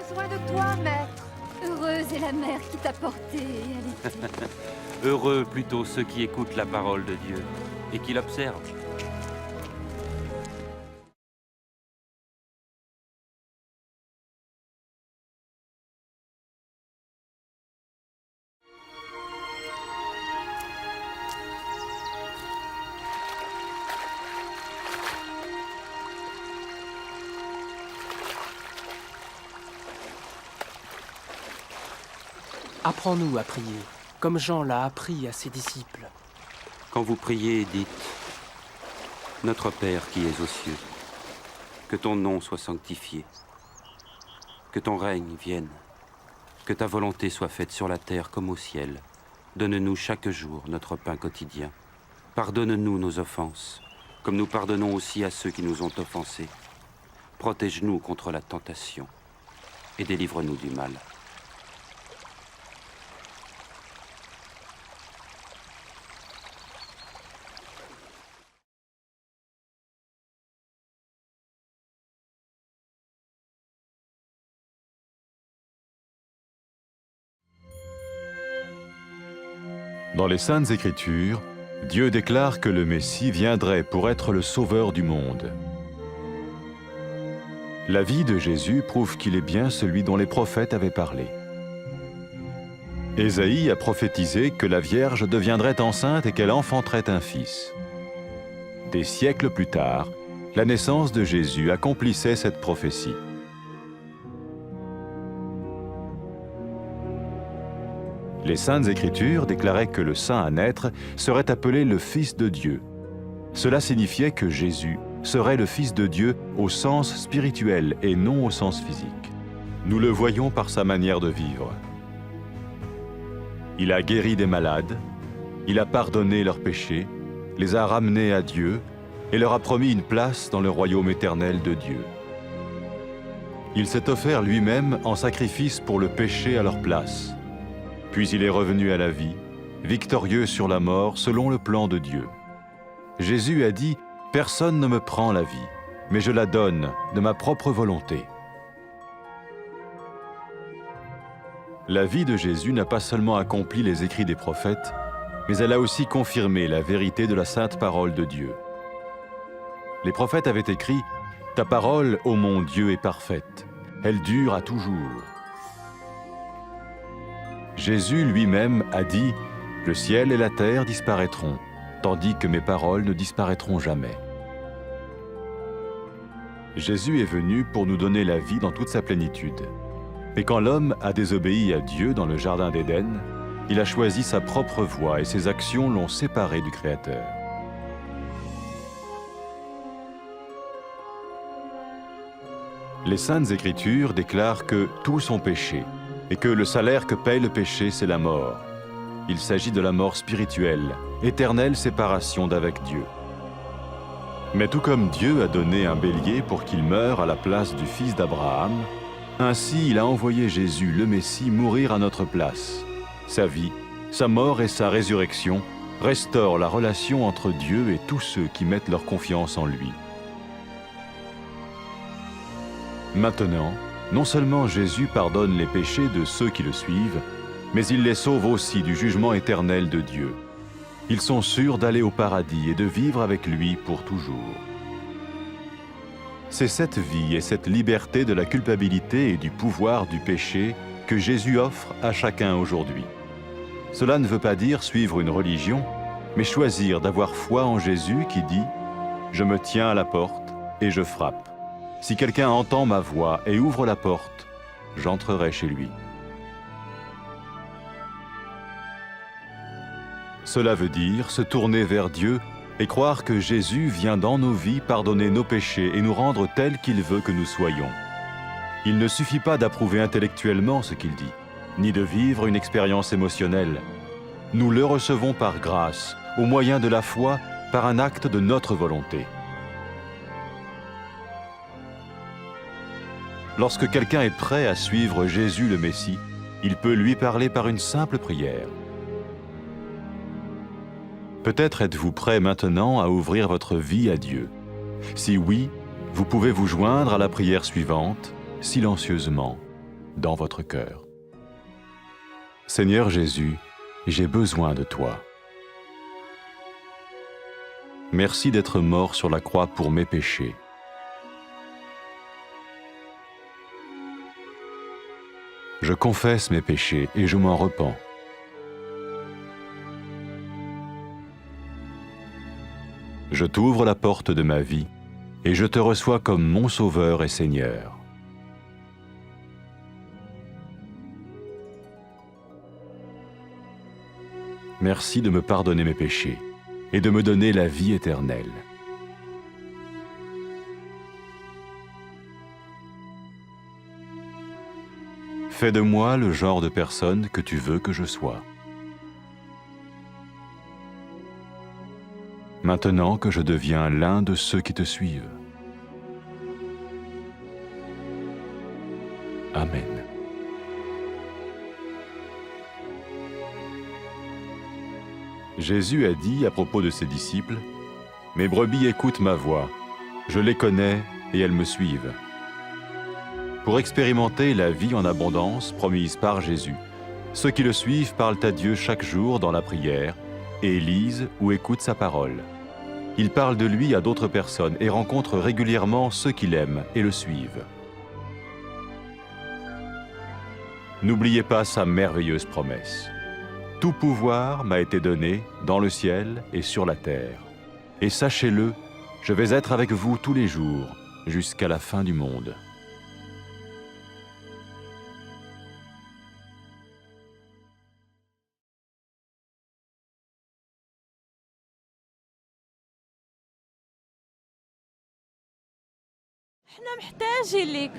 besoin de toi, maître. Heureuse est la mère qui t'a porté et allaitée. Heureux plutôt ceux qui écoutent la parole de Dieu et qui l'observent. Apprends-nous à prier, comme Jean l'a appris à ses disciples. Quand vous priez, dites « Notre Père qui es aux cieux, que ton nom soit sanctifié, que ton règne vienne, que ta volonté soit faite sur la terre comme au ciel. Donne-nous chaque jour notre pain quotidien. Pardonne-nous nos offenses, comme nous pardonnons aussi à ceux qui nous ont offensés. Protège-nous contre la tentation et délivre-nous du mal. » Dans les Saintes Écritures, Dieu déclare que le Messie viendrait pour être le sauveur du monde. La vie de Jésus prouve qu'il est bien celui dont les prophètes avaient parlé. Ésaïe a prophétisé que la Vierge deviendrait enceinte et qu'elle enfanterait un fils. Des siècles plus tard, la naissance de Jésus accomplissait cette prophétie. Les Saintes Écritures déclaraient que le saint à naître serait appelé le Fils de Dieu. Cela signifiait que Jésus serait le Fils de Dieu au sens spirituel et non au sens physique. Nous le voyons par sa manière de vivre. Il a guéri des malades, il a pardonné leurs péchés, les a ramenés à Dieu et leur a promis une place dans le royaume éternel de Dieu. Il s'est offert lui-même en sacrifice pour le péché à leur place. Puis il est revenu à la vie, victorieux sur la mort selon le plan de Dieu. Jésus a dit « Personne ne me prend la vie, mais je la donne de ma propre volonté. » La vie de Jésus n'a pas seulement accompli les écrits des prophètes, mais elle a aussi confirmé la vérité de la sainte parole de Dieu. Les prophètes avaient écrit « Ta parole, ô mon Dieu, est parfaite, elle dure à toujours. » Jésus lui-même a dit « Le ciel et la terre disparaîtront, tandis que mes paroles ne disparaîtront jamais. » Jésus est venu pour nous donner la vie dans toute sa plénitude. Et quand l'homme a désobéi à Dieu dans le jardin d'Éden, il a choisi sa propre voie et ses actions l'ont séparé du Créateur. Les Saintes Écritures déclarent que tous ont péché et que le salaire que paye le péché, c'est la mort. Il s'agit de la mort spirituelle, éternelle séparation d'avec Dieu. Mais tout comme Dieu a donné un bélier pour qu'il meure à la place du fils d'Abraham, ainsi il a envoyé Jésus, le Messie, mourir à notre place. Sa vie, sa mort et sa résurrection restaurent la relation entre Dieu et tous ceux qui mettent leur confiance en lui. Maintenant, non seulement Jésus pardonne les péchés de ceux qui le suivent, mais il les sauve aussi du jugement éternel de Dieu. Ils sont sûrs d'aller au paradis et de vivre avec lui pour toujours. C'est cette vie et cette liberté de la culpabilité et du pouvoir du péché que Jésus offre à chacun aujourd'hui. Cela ne veut pas dire suivre une religion, mais choisir d'avoir foi en Jésus qui dit « Je me tiens à la porte et je frappe. Si quelqu'un entend ma voix et ouvre la porte, j'entrerai chez lui. » Cela veut dire se tourner vers Dieu et croire que Jésus vient dans nos vies pardonner nos péchés et nous rendre tels qu'il veut que nous soyons. Il ne suffit pas d'approuver intellectuellement ce qu'il dit, ni de vivre une expérience émotionnelle. Nous le recevons par grâce, au moyen de la foi, par un acte de notre volonté. Lorsque quelqu'un est prêt à suivre Jésus le Messie, il peut lui parler par une simple prière. Peut-être êtes-vous prêt maintenant à ouvrir votre vie à Dieu. Si oui, vous pouvez vous joindre à la prière suivante, silencieusement. dans votre cœur. Seigneur Jésus, j'ai besoin de toi. Merci d'être mort sur la croix pour mes péchés. Je confesse mes péchés et je m'en repens. Je t'ouvre la porte de ma vie et je te reçois comme mon Sauveur et Seigneur. Merci de me pardonner mes péchés et de me donner la vie éternelle. Fais de moi le genre de personne que tu veux que je sois. Maintenant que je deviens l'un de ceux qui te suivent. Amen. Jésus a dit à propos de ses disciples, « Mes brebis écoutent ma voix, je les connais et elles me suivent. » Pour expérimenter la vie en abondance promise par Jésus, ceux qui le suivent parlent à Dieu chaque jour dans la prière et lisent ou écoutent sa parole. Ils parlent de lui à d'autres personnes et rencontrent régulièrement ceux qui l'aiment et le suivent. N'oubliez pas sa merveilleuse promesse. Tout pouvoir m'a été donné dans le ciel et sur la terre. Et sachez-le, je vais être avec vous tous les jours, jusqu'à la fin du monde. حنا محتاجين ليك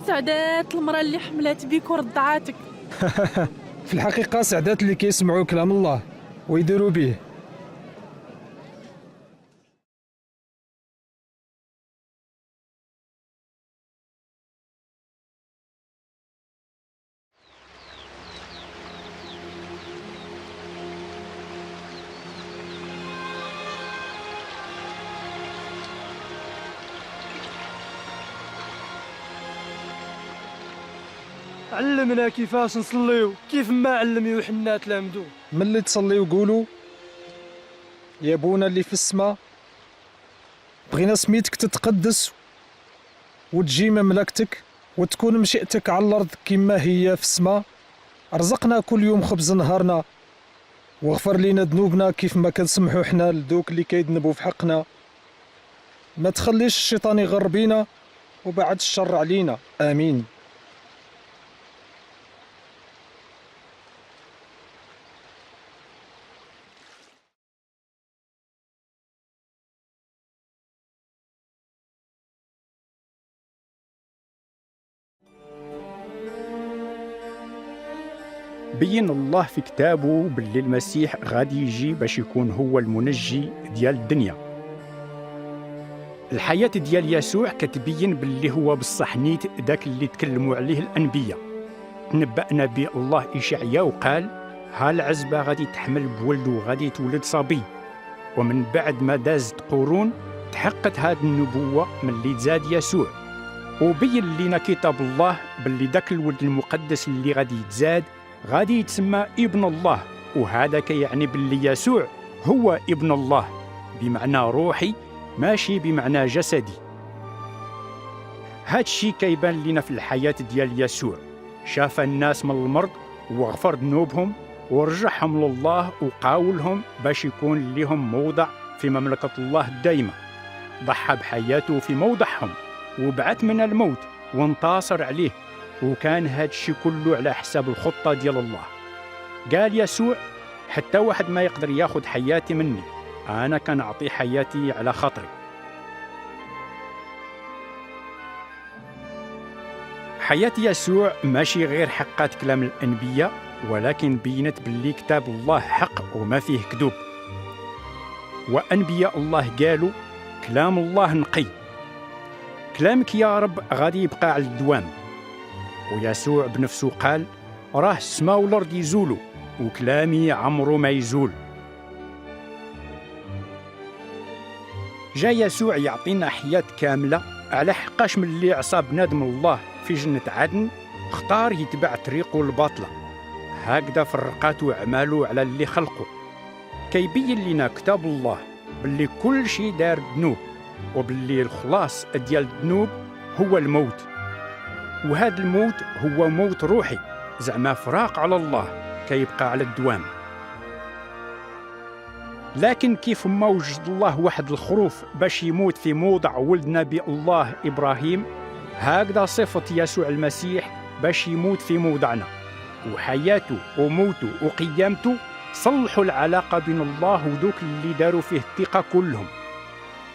سعدات المرأة اللي حملات بيك ورضعاتك. في الحقيقة سعدات اللي كيسمعوا كلام الله ويديروا به. علمنا كيفاش نصليو كيف ما علم يوحنا تلامذو. ملي تصليو قولوا يا بونا اللي في السماء، بغينا سميتك تتقدس وتجي مملكتك وتكون مشيئتك على الارض كما هي في السماء. ارزقنا كل يوم خبز نهارنا، واغفر لنا ذنوبنا كيف ما كنسمحوا حنا لذوك اللي كيذنبوا في حقنا. ما تخليش الشيطان يغر بينا وبعد الشر علينا. امين. بين الله في كتابه باللي المسيح غادي يجي باش يكون هو المنجي ديال الدنيا. الحياة ديال يسوع كتبين باللي هو بصح نيت داك اللي تكلموا عليه الأنبياء. تنبأنا به الله إشعياء وقال ها العزبة غادي تحمل بولد وغادي يتولد صبي. ومن بعد ما دازت قرون تحققت هذه النبوة من اللي تزاد يسوع، وبين لنا كتاب الله باللي داك الولد المقدس اللي غادي يتزاد غادي يتسمى ابن الله. وهذا كيعني باللي يسوع هو ابن الله بمعنى روحي ماشي بمعنى جسدي. هاد الشيء كيبان لنا في الحياة ديال يسوع. شاف الناس من المرض وغفر ذنوبهم ورجعهم لله وقاولهم باش يكون لهم موضع في مملكة الله الدائمة. ضحى بحياته في موضعهم وبعث من الموت وانتصر عليه، وكان هاد الشيء كله على حساب الخطة ديال الله. قال يسوع حتى واحد ما يقدر ياخد حياتي مني، أنا كنعطي حياتي على خاطري. حياة يسوع ماشي غير حقات كلام الأنبياء، ولكن بينت باللي كتاب الله حق وما فيه كذوب. وأنبياء الله قالوا كلام الله نقي، كلامك يا رب غادي يبقى على الدوام. ويسوع بنفسه قال راه السماء والارض يزولوا وكلامي عمره ما يزول. جا يسوع يعطينا حياة كاملة على حقاش من اللي عصى بنادم الله في جنة عدن اختار يتبع طريقه الباطلة، هكذا فرقاتو أعمالو على اللي خلقه. كيبين لنا كتاب الله باللي كل شي دار ذنوب، وباللي الخلاص ديال الذنوب هو الموت، وهذا الموت هو موت روحي، زعما فراق على الله كيبقى على الدوام. لكن كيف ما وجد الله واحد الخروف باش يموت في موضع ولد نبي الله إبراهيم، هكذا صفة يسوع المسيح باش يموت في موضعنا، وحياته وموته وقيامته صلحوا العلاقة بين الله ودوك اللي داروا فيه الثقة كلهم.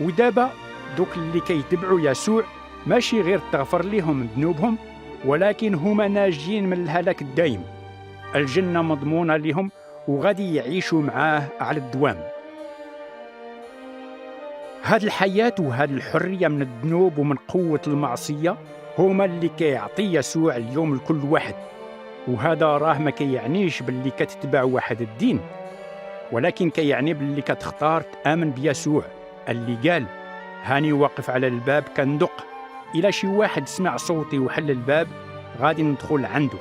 ودابا دوك اللي كيتبعوا يسوع ماشي غير تغفر لهم ذنوبهم، ولكن هما ناجين من الهلاك الدائم، الجنة مضمونة لهم وغادي يعيشوا معاه على الدوام. هاد الحياة وهاد الحرية من الذنوب ومن قوة المعصية هما اللي كيعطي يسوع اليوم لكل واحد. وهذا راه ما كيعنيش باللي كتتبع واحد الدين، ولكن كيعني باللي كتختار تآمن بيسوع اللي قال هاني واقف على الباب كندق، إلا شي واحد سمع صوتي وحل الباب غادي ندخل عنده.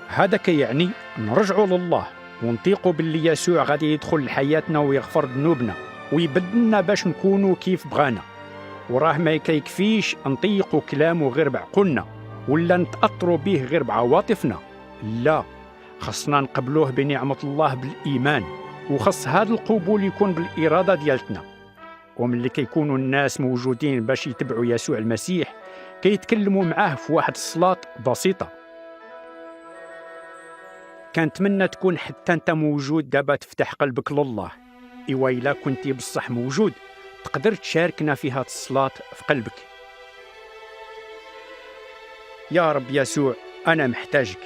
هذا كيعني نرجعوا لله ونطيقوا باللي يسوع غادي يدخل لحياتنا ويغفر ذنوبنا ويبدلنا باش نكونوا كيف بغانا. وراه ما كيكفيش نطيقوا كلامه غير بعقولنا ولا نتأثروا به غير بعواطفنا، لا، خصنا نقبلوه بنعمة الله بالإيمان، وخص هذا القبول يكون بالإرادة ديالتنا. وملي كيكونوا الناس موجودين باش يتبعوا يسوع المسيح كيتكلموا معاه في واحد الصلاة بسيطة. كنتمنى تكون حتى انت موجود دابا تفتح قلبك لله. إوا إلا كنتي بصح موجود تقدر تشاركنا في هاد الصلاة في قلبك. يا رب يسوع، أنا محتاجك.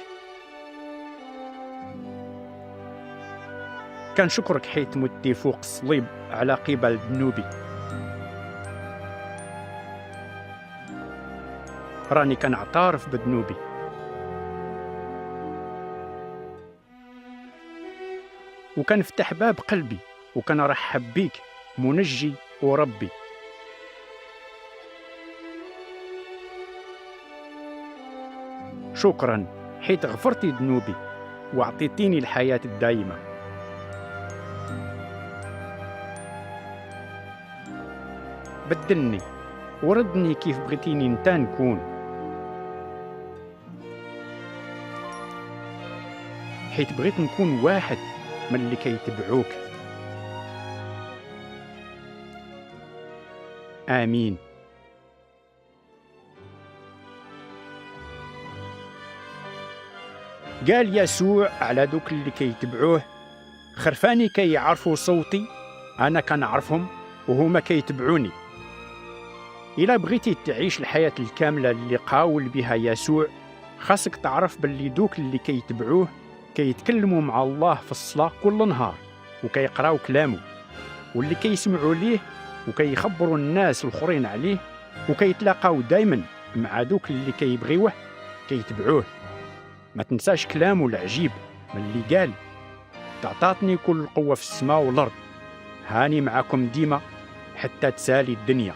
كنشكرك حيت متي فوق الصليب على قبل ذنوبي. راني كنعترف بذنوبي، وكنفتح باب قلبي وكنرحب بيك منجي وربي. شكرا حيت غفرتي ذنوبي وأعطيتيني الحياة الدائمة. بدلني وردني كيف بغيتيني انت نكون، حيت بغيت نكون واحد من اللي كيتبعوك. آمين. قال يسوع على دوك اللي كيتبعوه خرفاني كيعرفوا صوتي، أنا كنعرفهم وهما كيتبعوني. إلا بغيتي تعيش الحياة الكاملة اللي قاول بها يسوع خاصك تعرف باللي دوك اللي كيتبعوه كيتكلموا مع الله في الصلاة كل نهار وكيقراو كلامه، واللي كيسمعوا ليه وكيخبروا الناس الآخرين عليه وكيتلاقاو دايما مع دوك اللي كيبغيوه كيتبعوه. ما تنساش كلامه العجيب من اللي قال تعطاتني كل القوة في السماء والأرض، هاني معكم ديما حتى تسالي الدنيا.